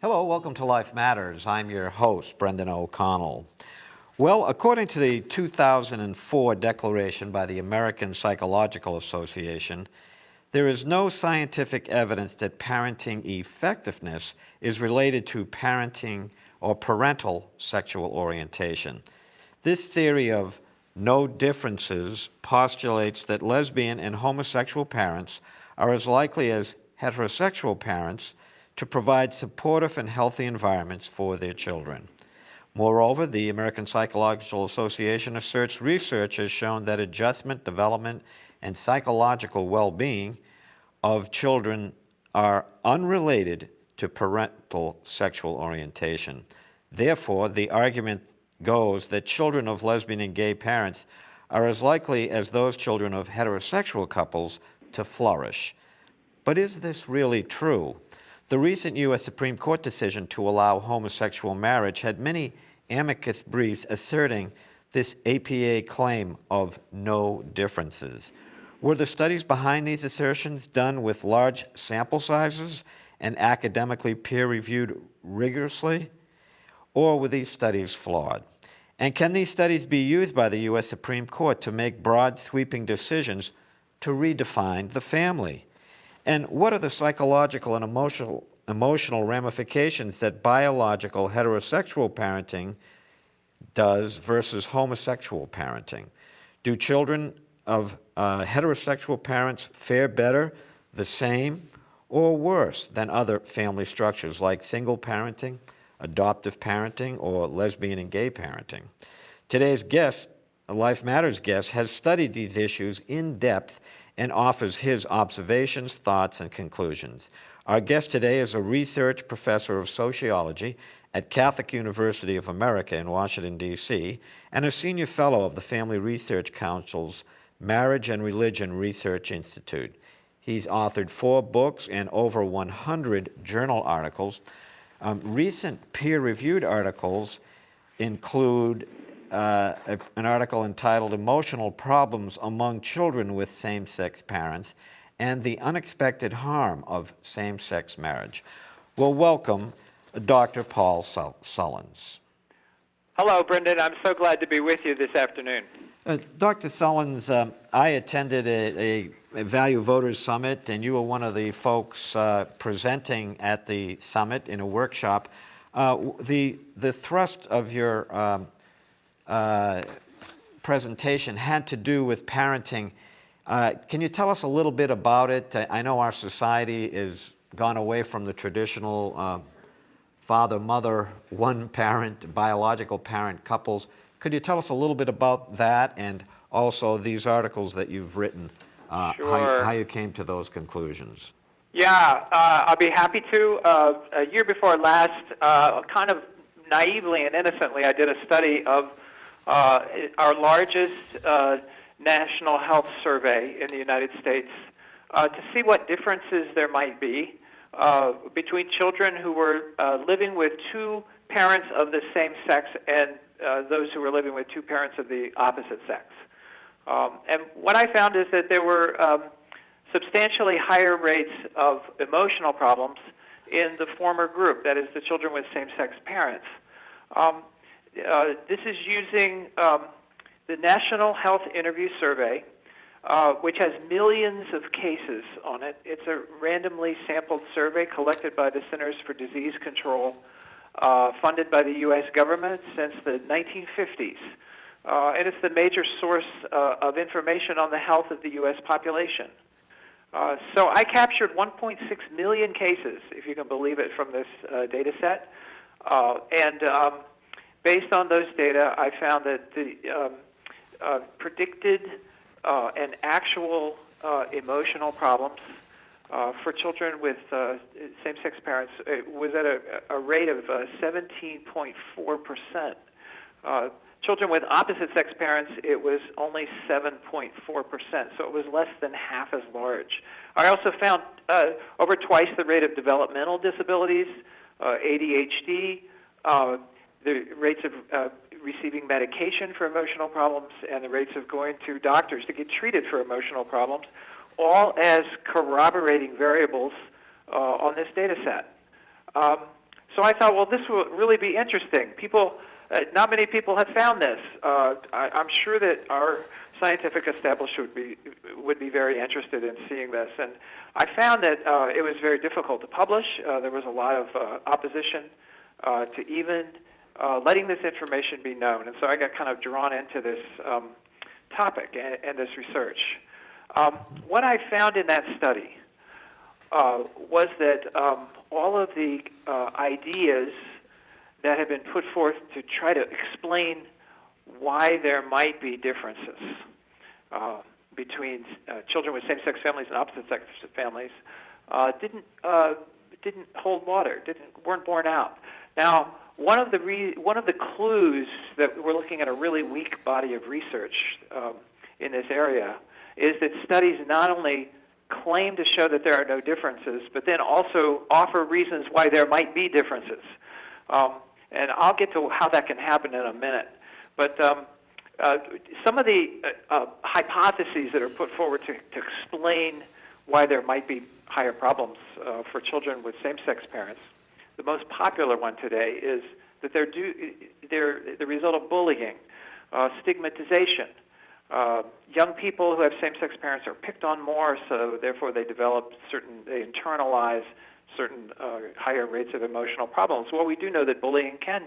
Hello, welcome to Life Matters. I'm your host, Brendan O'Connell. Well, according to the 2004 declaration by the American Psychological Association, there is no scientific evidence that parenting effectiveness is related to parenting or parental sexual orientation. This theory of no differences postulates that lesbian and homosexual parents are as likely as heterosexual parents to provide supportive and healthy environments for their children. Moreover, the American Psychological Association asserts research has shown that adjustment, development, and psychological well-being of children are unrelated to parental sexual orientation. Therefore, the argument goes that children of lesbian and gay parents are as likely as those children of heterosexual couples to flourish. But is this really true? The recent U.S. Supreme Court decision to allow homosexual marriage had many amicus briefs asserting this APA claim of no differences. Were the studies behind these assertions done with large sample sizes and academically peer-reviewed rigorously? Or were these studies flawed? And can these studies be used by the U.S. Supreme Court to make broad, sweeping decisions to redefine the family? And what are the psychological and emotional ramifications that biological heterosexual parenting does versus homosexual parenting? Do children of heterosexual parents fare better, the same, or worse than other family structures like single parenting, adoptive parenting, or lesbian and gay parenting? Today's guest, a Life Matters guest, has studied these issues in depth and offers his observations, thoughts, and conclusions. Our guest today is a research professor of sociology at Catholic University of America in Washington, D.C., and a senior fellow of the Family Research Council's Marriage and Religion Research Institute. He's authored 4 books and over 100 journal articles. Recent peer-reviewed articles include an article entitled Emotional Problems Among Children with Same-Sex Parents and the Unexpected Harm of Same-Sex Marriage. Well, welcome, Dr. Paul Sullins. Hello, Brendan. I'm so glad to be with you this afternoon. Dr. Sullins, I attended a Value Voters Summit, and you were one of the folks presenting at the summit in a workshop. The thrust of your presentation had to do with parenting. Can you tell us a little bit about it? I know our society has gone away from the traditional father, mother, one parent, biological parent couples. Could you tell us a little bit about that and also these articles that you've written, Sure. how you came to those conclusions? Yeah, I'll be happy to. A year before last, kind of naively and innocently, I did a study of our largest national health survey in the United States to see what differences there might be between children who were living with 2 parents of the same sex and those who were living with 2 parents of the opposite sex. And what I found is that there were substantially higher rates of emotional problems in the former group, that is, the children with same-sex parents. This is using the National Health Interview Survey, which has millions of cases on it. It's a randomly sampled survey collected by the Centers for Disease Control, funded by the U.S. government since the 1950s. And it's the major source of information on the health of the U.S. population. So I captured 1.6 million cases, if you can believe it, from this data set. And based on those data, I found that the predicted and actual emotional problems for children with same-sex parents was at a rate of 17.4%. Children with opposite-sex parents, it was only 7.4%, so it was less than half as large. I also found over twice the rate of developmental disabilities, ADHD, the rates of receiving medication for emotional problems, and the rates of going to doctors to get treated for emotional problems, all as corroborating variables on this data set. So I thought, well, this will really be interesting. Not many people have found this. I'm sure that our scientific establishment would be very interested in seeing this. And I found that it was very difficult to publish. There was a lot of opposition to even letting this information be known. And so I got kind of drawn into this topic and this research. What I found in that study was that all of the ideas that have been put forth to try to explain why there might be differences between children with same-sex families and opposite-sex families didn't hold water, weren't borne out. Now, one of the clues that we're looking at a really weak body of research in this area is that studies not only claim to show that there are no differences, but then also offer reasons why there might be differences. And I'll get to how that can happen in a minute. But some of the hypotheses that are put forward to explain why there might be higher problems for children with same-sex parents, the most popular one today is that they're the result of bullying, stigmatization. Young people who have same-sex parents are picked on more, so therefore they internalize certain higher rates of emotional problems. Well, we do know that bullying can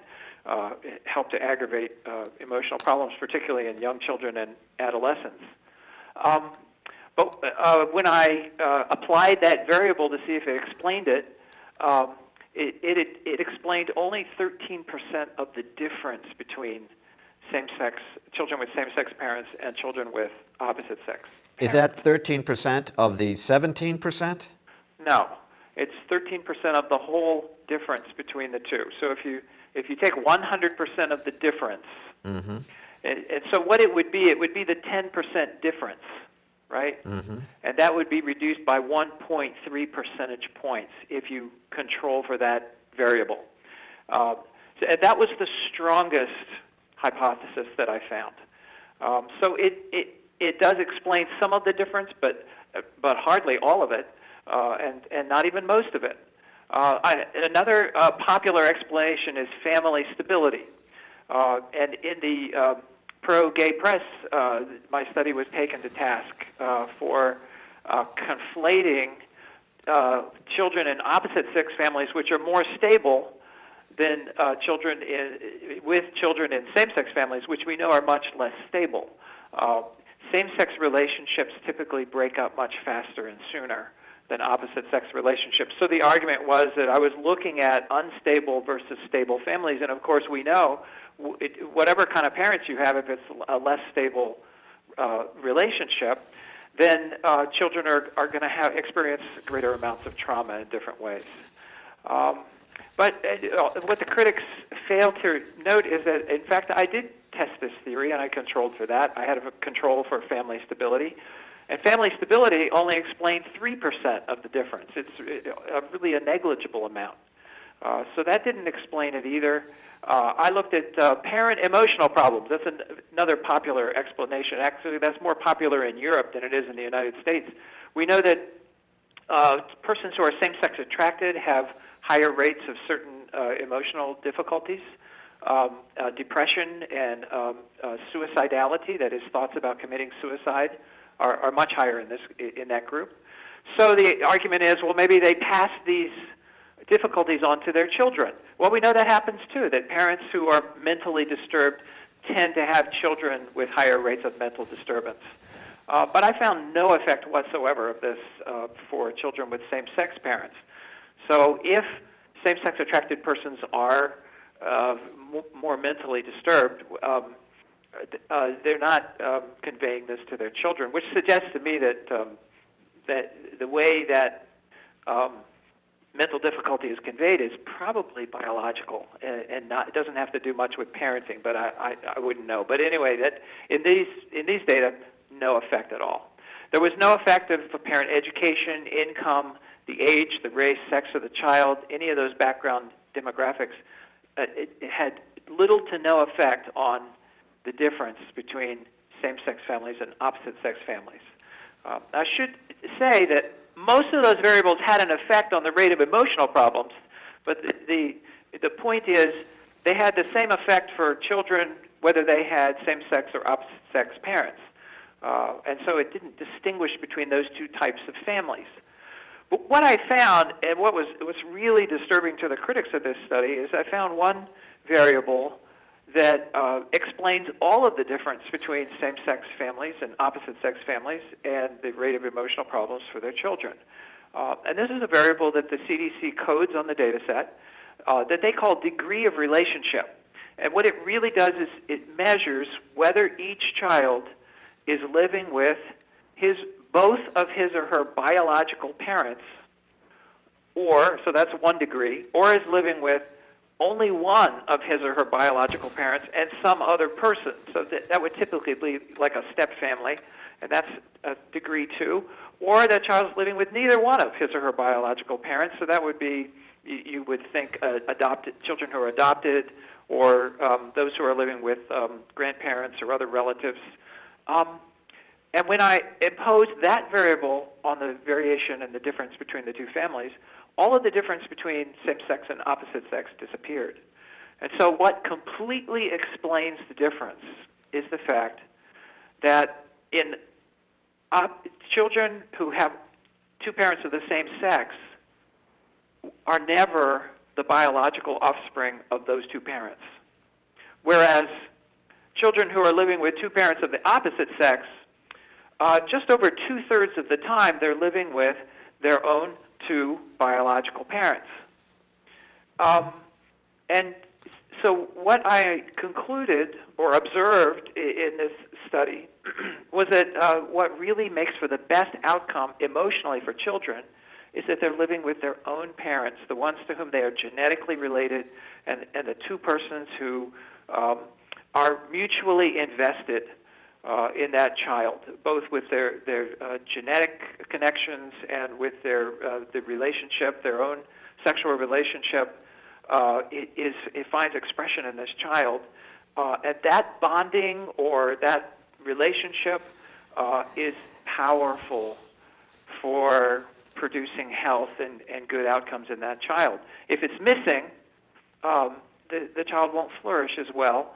help to aggravate emotional problems, particularly in young children and adolescents. But when I applied that variable to see if it explained it, it explained only 13% of the difference between children with same-sex parents and children with opposite sex parents. Is that 13% of the 17%? No. It's 13% of the whole difference between the two. So if you take 100% of the difference, mm-hmm. and so what it would be the 10% difference, right? Mm-hmm. And that would be reduced by 1.3 percentage points if you control for that variable. So that was the strongest hypothesis that I found. So it does explain some of the difference, but hardly all of it. And not even most of it. Another popular explanation is family stability. And in the pro-gay press, my study was taken to task for conflating children in opposite-sex families, which are more stable than children in same-sex families, which we know are much less stable. Same-sex relationships typically break up much faster and sooner than opposite-sex relationships. So the argument was that I was looking at unstable versus stable families, and of course we know whatever kind of parents you have, if it's a less stable relationship, then children are going to experience greater amounts of trauma in different ways. But what the critics fail to note is that, in fact, I did test this theory, and I controlled for that. I had a control for family stability. And family stability only explained 3% of the difference. It's really a negligible amount. So that didn't explain it either. I looked at parent emotional problems. That's another popular explanation. Actually, that's more popular in Europe than it is in the United States. We know that persons who are same-sex attracted have higher rates of certain emotional difficulties. Depression and suicidality, that is, thoughts about committing suicide, are much higher in that group. So the argument is, well, maybe they pass these difficulties on to their children. Well, we know that happens too, that parents who are mentally disturbed tend to have children with higher rates of mental disturbance. But I found no effect whatsoever of this for children with same-sex parents. So if same-sex attracted persons are more mentally disturbed, they're not conveying this to their children, which suggests to me that the way that mental difficulty is conveyed is probably biological, and it doesn't have to do much with parenting. But I wouldn't know. But anyway, that in these data, no effect at all. There was no effect of parent education, income, the age, the race, sex of the child, any of those background demographics. It had little to no effect on the difference between same-sex families and opposite-sex families. I should say that most of those variables had an effect on the rate of emotional problems, but the the point is they had the same effect for children whether they had same-sex or opposite-sex parents. And so it didn't distinguish between those two types of families. But what I found, and what was really disturbing to the critics of this study, is I found one variable that explains all of the difference between same-sex families and opposite-sex families and the rate of emotional problems for their children. And this is a variable that the CDC codes on the data set that they call degree of relationship. And what it really does is it measures whether each child is living with both of his or her biological parents, or, so that's 1 degree, or is living with only one of his or her biological parents and some other person. So that would typically be like a step family, and that's degree 2. Or that child is living with neither one of his or her biological parents, so that would be, you would think, adopted children who are adopted, or those who are living with grandparents or other relatives. And when I imposed that variable on the variation and the difference between the two families, all of the difference between same-sex and opposite-sex disappeared. And so what completely explains the difference is the fact that in children who have two parents of the same sex are never the biological offspring of those two parents. Whereas children who are living with two parents of the opposite sex, just over 2/3 of the time they're living with their own two biological parents. And so what I concluded or observed in this study was that what really makes for the best outcome emotionally for children is that they're living with their own parents, the ones to whom they are genetically related, and the two persons who are mutually invested in that child, both with their genetic connections and with the relationship, their own sexual relationship. It finds expression in this child, and that bonding or that relationship is powerful for producing health and good outcomes in that child. If it's missing, the child won't flourish as well.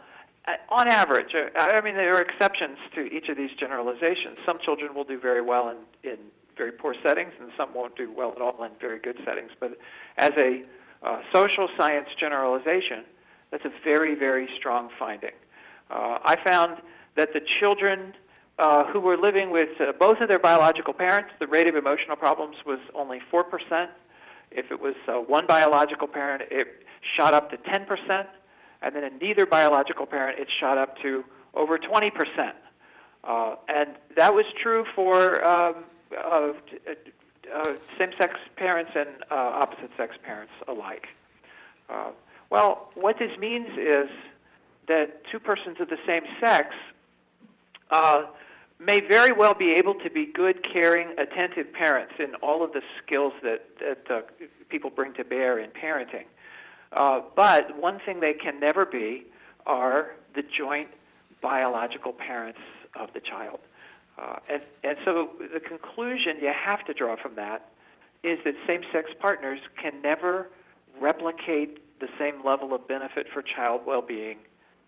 On average, I mean, there are exceptions to each of these generalizations. Some children will do very well in very poor settings, and some won't do well at all in very good settings. But as a social science generalization, that's a very, very strong finding. I found that the children who were living with both of their biological parents, the rate of emotional problems was only 4%. If it was one biological parent, it shot up to 10%. And then in neither biological parent, it shot up to over 20%. And that was true for same-sex parents and opposite-sex parents alike. Well, what this means is that two persons of the same sex may very well be able to be good, caring, attentive parents in all of the skills that people bring to bear in parenting. But one thing they can never be are the joint biological parents of the child. And so the conclusion you have to draw from that is that same-sex partners can never replicate the same level of benefit for child well-being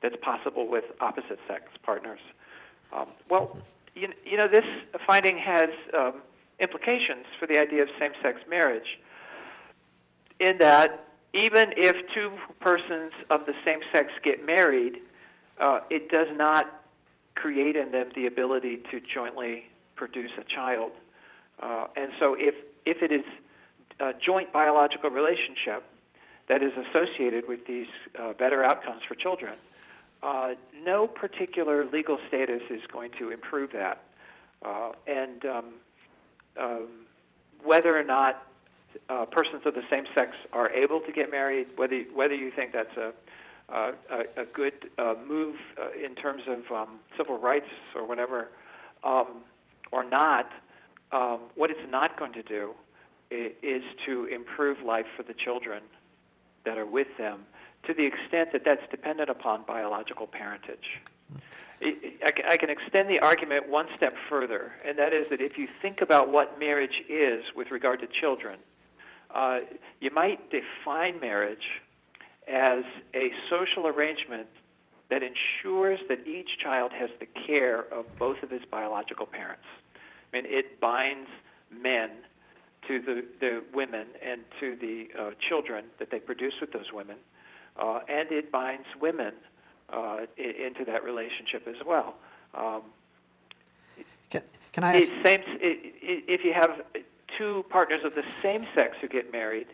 that's possible with opposite-sex partners. Well, you know, this finding has implications for the idea of same-sex marriage, in that even if two persons of the same sex get married, it does not create in them the ability to jointly produce a child. And so if it is a joint biological relationship that is associated with these better outcomes for children, no particular legal status is going to improve that. And whether or not persons of the same sex are able to get married, whether you think that's a good move in terms of civil rights or whatever, or not, what it's not going to do is to improve life for the children that are with them, to the extent that that's dependent upon biological parentage. I can extend the argument one step further, and that is that if you think about what marriage is with regard to children, you might define marriage as a social arrangement that ensures that each child has the care of both of his biological parents. I mean, it binds men to the women and to the children that they produce with those women, and it binds women into that relationship as well. Can I ask? If you have two partners of the same sex who get married,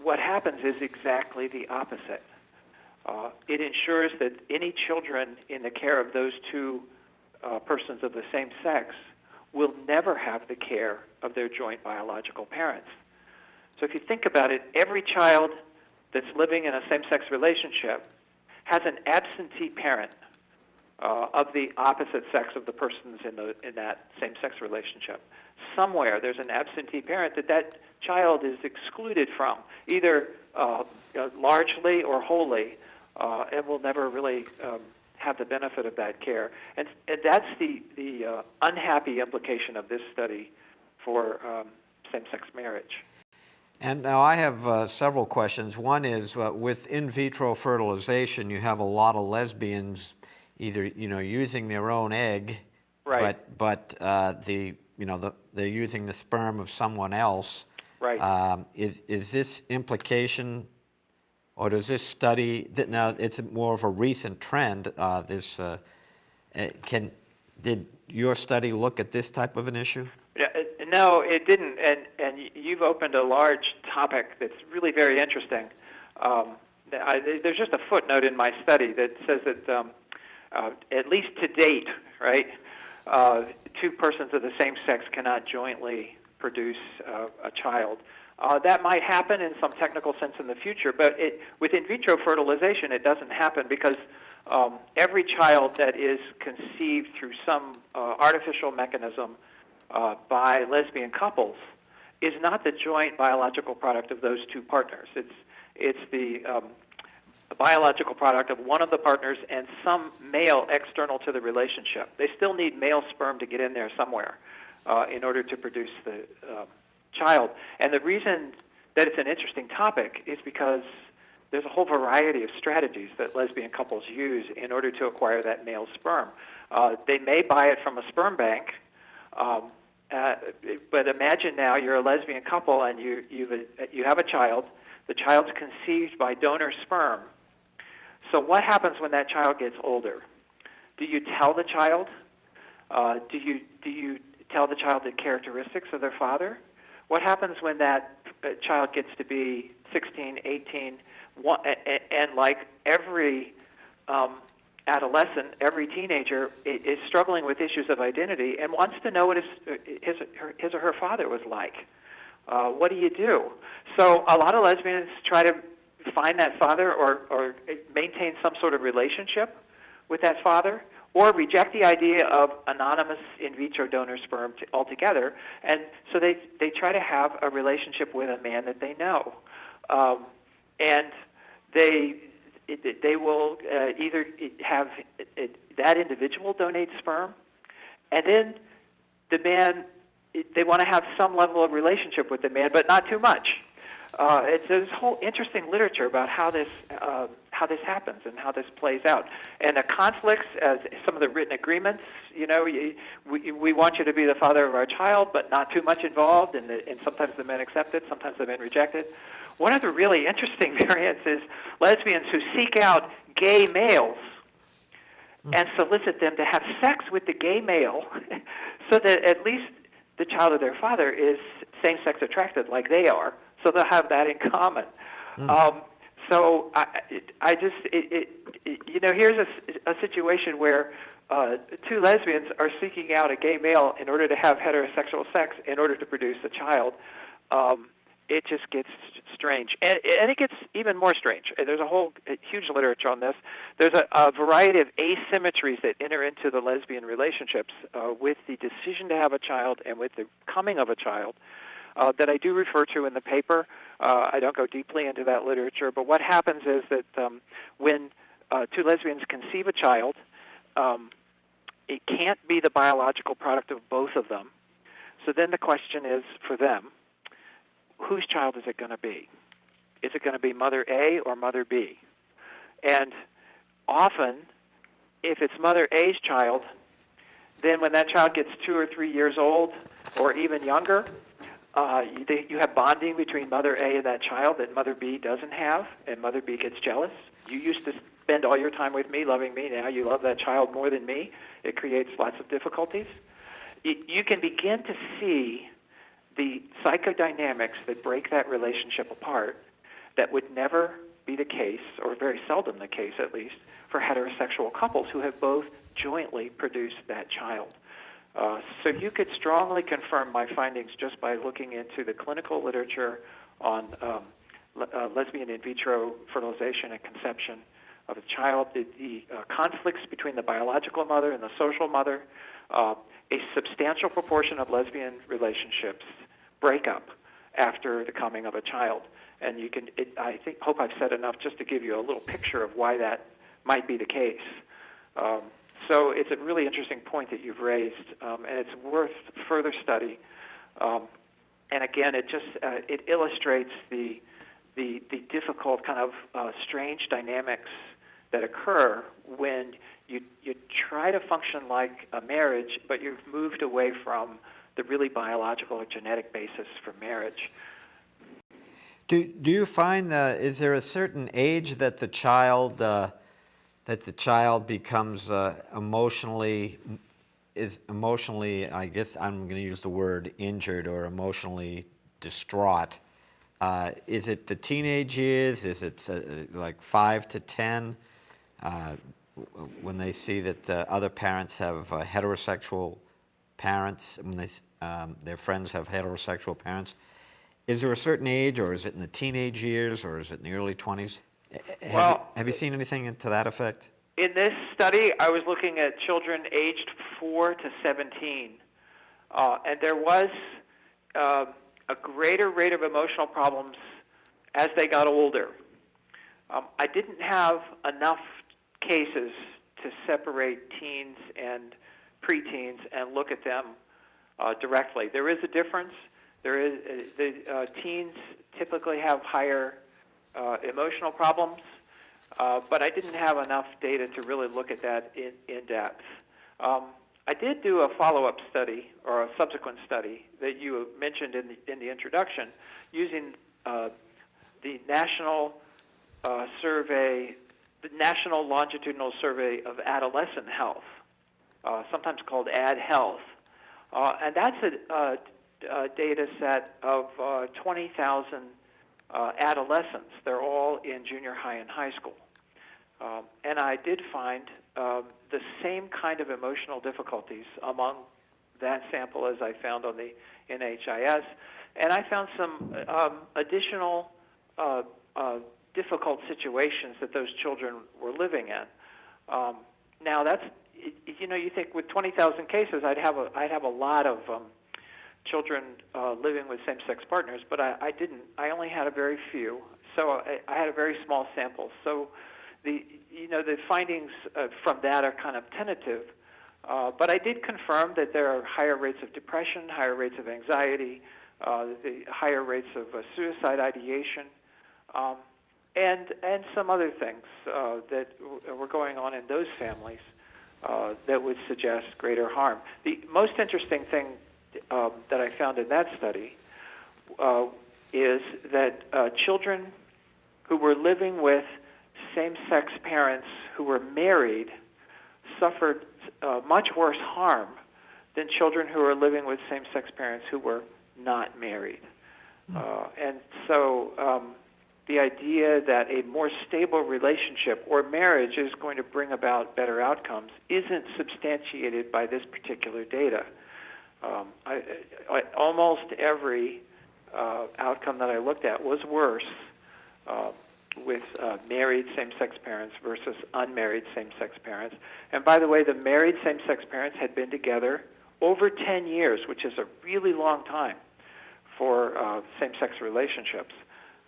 what happens is exactly the opposite. It ensures that any children in the care of those two persons of the same sex will never have the care of their joint biological parents. So if you think about it, every child that's living in a same-sex relationship has an absentee parent of the opposite sex of the persons in that same-sex relationship. Somewhere there's an absentee parent that child is excluded from, either largely or wholly, and will never really have the benefit of that care. And that's the unhappy implication of this study for same-sex marriage. And now I have several questions. One is with in vitro fertilization, you have a lot of lesbians either using their own egg, right, but they're using the sperm of someone else. Right. Is this implication, or does this study that now it's more of a recent trend? Did your study look at this type of an issue? No, it didn't, and you've opened a large topic that's really very interesting. There's just a footnote in my study that says that at least to date, right, two persons of the same sex cannot jointly produce a child. That might happen in some technical sense in the future, but with in vitro fertilization, it doesn't happen because every child that is conceived through some artificial mechanism by lesbian couples is not the joint biological product of those two partners. It's the biological product of one of the partners and some male external to the relationship. They still need male sperm to get in there somewhere in order to produce the child. And the reason that it's an interesting topic is because there's a whole variety of strategies that lesbian couples use in order to acquire that male sperm. They may buy it from a sperm bank, but imagine now you're a lesbian couple and you have a child. The child's conceived by donor sperm. So what happens when that child gets older? Do you tell the child? Do you tell the child the characteristics of their father? What happens when that child gets to be 16, 18, and like every adolescent, every teenager is struggling with issues of identity and wants to know what his or her father was like? What do you do? So a lot of lesbians try to find that father or maintain some sort of relationship with that father, or reject the idea of anonymous in vitro donor sperm altogether, and so they try to have a relationship with a man that they know, and they will either have that individual donate sperm, and then the man, they want to have some level of relationship with the man, but not too much. It's this whole interesting literature about how this happens and how this plays out, and the conflicts, some of the written agreements. We want you to be the father of our child, but not too much involved, and sometimes the men accept it, sometimes the men reject it. One of the really interesting variants is lesbians who seek out gay males and solicit them to have sex with the gay male, so that at least the child of their father is same-sex attracted like they are. So they'll have that in common. So here's a situation where two lesbians are seeking out a gay male in order to have heterosexual sex in order to produce a child. It just gets strange. And it gets even more strange. There's a whole huge literature on this. There's a variety of asymmetries that enter into the lesbian relationships with the decision to have a child and with the coming of a child. That I do refer to in the paper. I don't go deeply into that literature, but what happens is that when two lesbians conceive a child, it can't be the biological product of both of them. So then the question is, for them, whose child is it going to be? Is it going to be mother A or mother B? And often, if it's mother A's child, then when that child gets 2 or 3 years old or even younger, you have bonding between mother A and that child that mother B doesn't have, and mother B gets jealous. You used to spend all your time with me, loving me. Now you love that child more than me. It creates lots of difficulties. You can begin to see the psychodynamics that break that relationship apart that would never be the case, or very seldom the case at least, for heterosexual couples who have both jointly produced that child. So you could strongly confirm my findings just by looking into the clinical literature on lesbian in vitro fertilization and conception of a child, the conflicts between the biological mother and the social mother. A substantial proportion of lesbian relationships break up after the coming of a child. And you can, hope I've said enough just to give you a little picture of why that might be the case. So it's a really interesting point that you've raised, and it's worth further study. And again, it illustrates the difficult kind of strange dynamics that occur when you try to function like a marriage, but you've moved away from the really biological or genetic basis for marriage. Do you find is there a certain age that the child becomes emotionally, I guess I'm going to use the word injured or emotionally distraught? Is it the teenage years? Is it like 5 to 10? When they see that other parents have heterosexual parents, when their friends have heterosexual parents, is there a certain age, or is it in the teenage years, or is it in the early 20s? Have you seen anything to that effect? In this study, I was looking at children aged 4 to 17, and there was a greater rate of emotional problems as they got older. I didn't have enough cases to separate teens and preteens and look at them directly. There is a difference. The teens typically have higher emotional problems, but I didn't have enough data to really look at that in depth. I did do a follow-up study, or a subsequent study that you mentioned in the introduction, using the national survey, the National Longitudinal Survey of Adolescent Health, sometimes called AdHealth, and that's a data set of 20,000 adolescents. They're all in junior high and high school. And I did find the same kind of emotional difficulties among that sample as I found on the NHIS. And I found some additional difficult situations that those children were living in. Now, that's, you think with 20,000 cases, I'd have a lot of children living with same-sex partners, but I didn't. I only had a very few, so I had a very small sample. So the findings from that are kind of tentative, but I did confirm that there are higher rates of depression, higher rates of anxiety, the higher rates of suicide ideation, and some other things that were going on in those families that would suggest greater harm. The most interesting thing that I found in that study is that children who were living with same-sex parents who were married suffered much worse harm than children who were living with same-sex parents who were not married. And so the idea that a more stable relationship or marriage is going to bring about better outcomes isn't substantiated by this particular data. Almost every outcome that I looked at was worse with married same-sex parents versus unmarried same-sex parents. And by the way, the married same-sex parents had been together over 10 years, which is a really long time for same-sex relationships.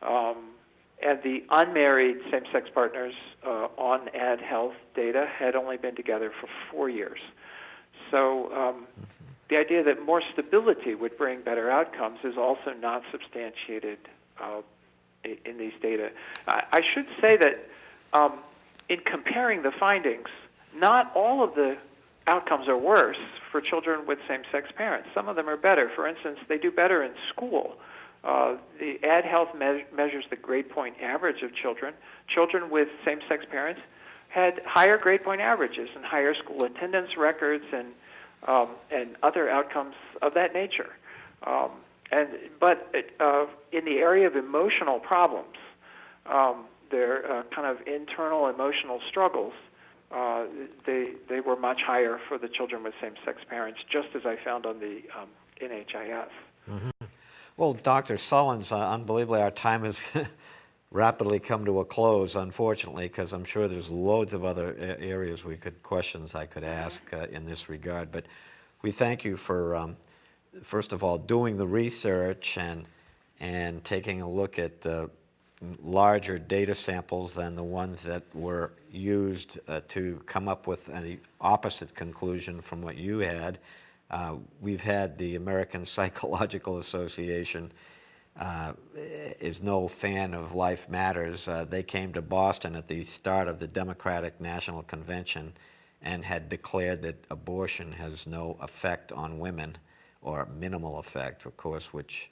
And the unmarried same-sex partners on AdHealth data had only been together for 4 years. So the idea that more stability would bring better outcomes is also not substantiated in these data. I should say that in comparing the findings, not all of the outcomes are worse for children with same-sex parents. Some of them are better. For instance, they do better in school. The Ad Health measures the grade point average of children. Children with same-sex parents had higher grade point averages and higher school attendance records and other outcomes of that nature. But in the area of emotional problems, their kind of internal emotional struggles, they were much higher for the children with same-sex parents, just as I found on the NHIS. Mm-hmm. Well, Dr. Sullins, unbelievably, our time has rapidly come to a close, unfortunately, because I'm sure there's loads of other areas questions I could ask in this regard. But we thank you for, first of all, doing the research and taking a look at larger data samples than the ones that were used to come up with an opposite conclusion from what you had. We've had the American Psychological Association is no fan of Life Matters. They came to Boston at the start of the Democratic National Convention and had declared that abortion has no effect on women, or minimal effect, of course, which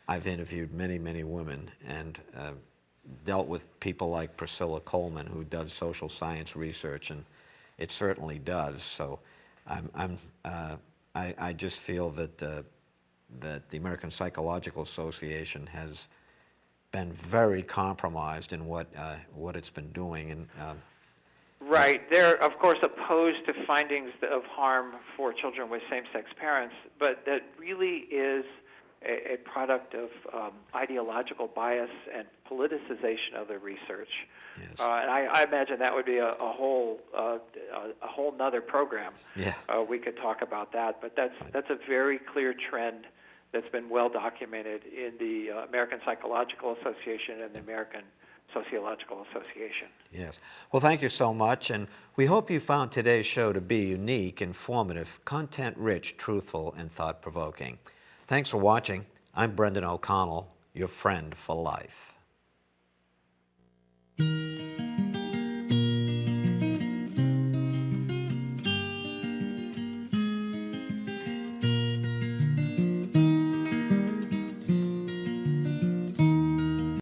I've interviewed many, many women and dealt with people like Priscilla Coleman, who does social science research, and it certainly does. So I just feel that the American Psychological Association has been very compromised in what it's been doing. And right. They're, of course, opposed to findings of harm for children with same-sex parents, but that really is a product of ideological bias and politicization of the research. Yes. And I imagine that would be a whole nother program. Yeah. We could talk about that, but that's a very clear trend that's been well documented in the American Psychological Association and the American Sociological Association. Yes. Well, thank you so much, and we hope you found today's show to be unique, informative, content-rich, truthful, and thought-provoking. Thanks for watching. I'm Brendan O'Connell, your friend for life.